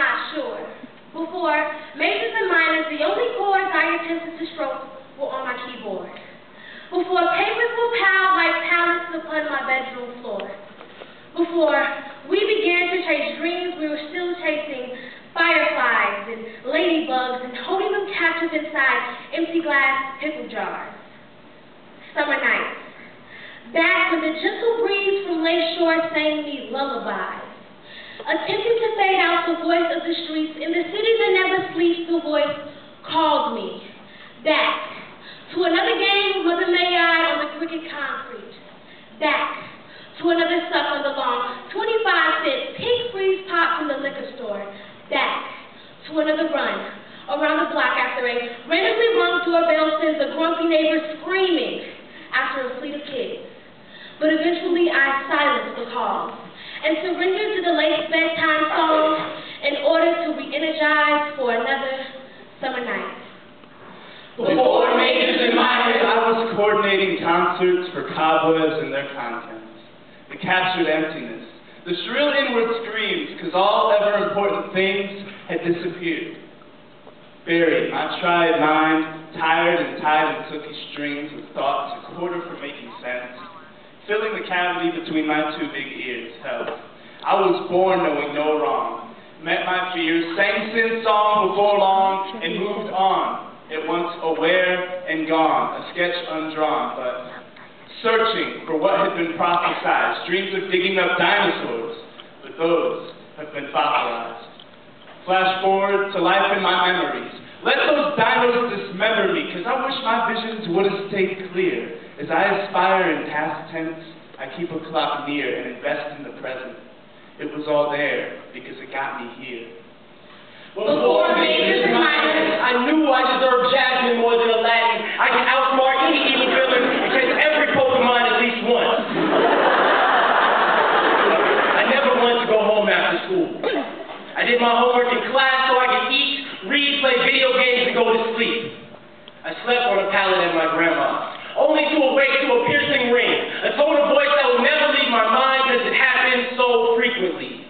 not sure. Before majors and minors, the only chords I attempted to stroke were on my keyboard. Before papers were piled like pallets upon my bedroom floor. Before we began to chase dreams, we were still chasing fireflies and ladybugs and holding them captive inside empty glass pickle jars. Summer nights, back when the gentle breeze from Lakeshore sang me lullabies. Attempting to fade out the voice of the streets, in the city that never sleeps, the voice called me back to another game of Mother May I on the cricket concrete, back to another suck on the lawn, 25-cent pink freeze pop from the liquor store, back to another run around the block after a randomly rung doorbell sends a grumpy neighbor screaming after a fleet of kids. But eventually I silenced the calls and surrendered to the late bedtime song in order to re-energize for another summer night. Before majors and minors, I was coordinating concerts for cobwebs and their contents. The captured emptiness, the shrill inward screams, because all ever important things had disappeared. Buried, my tried mind, tired and tied in silky strings of thoughts a quarter from making sense, filling the cavity between my two big ears, held. I was born knowing no wrong, met my fears, sang sin song before long, and moved on, at once aware and gone, a sketch undrawn, but searching for what had been prophesied, dreams of digging up dinosaurs, but those have been fossilized. Flash forward to life in my memories. Let those dinos dismember me, because I wish my visions would have stayed clear. As I aspire in past tense, I keep a clock near and invest in the present. It was all there, because it got me here. Before majors and minors, I knew I deserved Jasmine more than Aladdin. I could outsmart any evil villain and catch every Pokemon at least once. I never wanted to go home after school. I did my homework in class so I could eat, read, play video games, and go to sleep. I slept on a pallet at my grandma's, only to awake to a piercing ring, a tone of voice that would never leave my mind because it happened so frequently.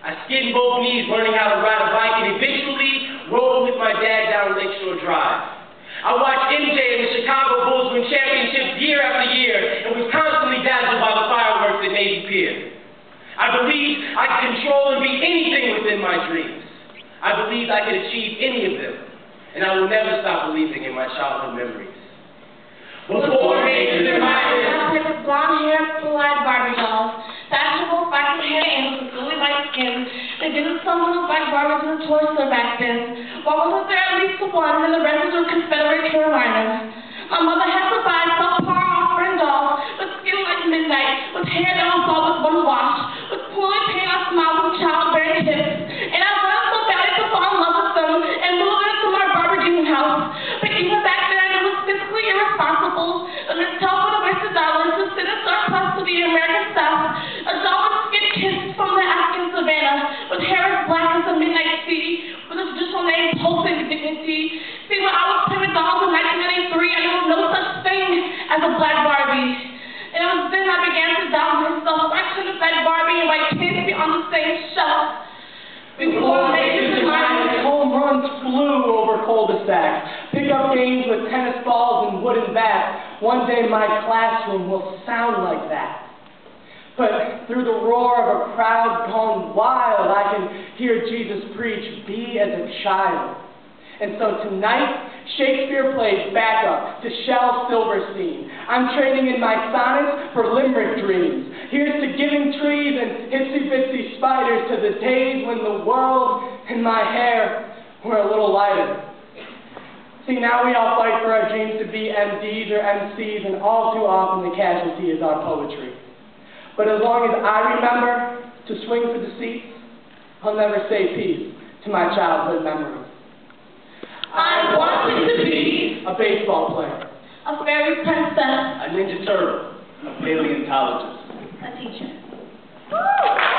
I skinned both knees learning how to ride a bike and eventually rode with my dad down Lakeshore Drive. I watched MJ and the Chicago Bulls win championships year after year and was constantly dazzled by the fireworks at Navy Pier. I believed I could control and be anything within my dreams. I believed I could achieve any of them, and I will never stop believing in my childhood memories. Before majors and minors, I played with blonde-haired, blue-eyed Barbie dolls, fashionable, flaxen-haired ants with really white skin. They didn't some little black Barbies in the toy store back then. Why wasn't there at least one, and the rest were Confederate Carolinas? My mother had to buy subpar offering dolls with skin like midnight, with hair that was all with one wash, with poorly paint on smiles with childbearing hips. And I wanted so badly to fall in love with them and move into my Barbie dream house. But even back then, it was fiscally irresponsible. And it's tough with a waste of dollars to sit in surplus to the American South. A doll would get kissed from the African savannah, with hair as black as the midnight sea, with a traditional name pulsing with dignity. See, when I was playing with dolls in 1993, I knew no such thing as a black Barbie. And it was then I began to doubt myself. I couldn't black Barbie and white kids be on the same shelf. before majors and minors, home runs flew over cul-de-sacs, pickup games with tennis balls and wooden bats. One day my classroom will sound like that. But through the roar of a crowd gone wild, I can hear Jesus preach, be as a child. And so tonight, Shakespeare plays backup to Shel Silverstein. I'm trading in my sonnets for limerick dreams. Here's to giving trees and itsy-bitsy spiders, to the days when the world and my hair were a little lighter. See, now we all fight for our dreams to be MDs or MCs, and all too often the casualty is our poetry. But as long as I remember to swing for the seats, I'll never say peace to my childhood memories. I wanted to be a baseball player, a fairy princess, a Ninja Turtle, a paleontologist, a teacher. Woo!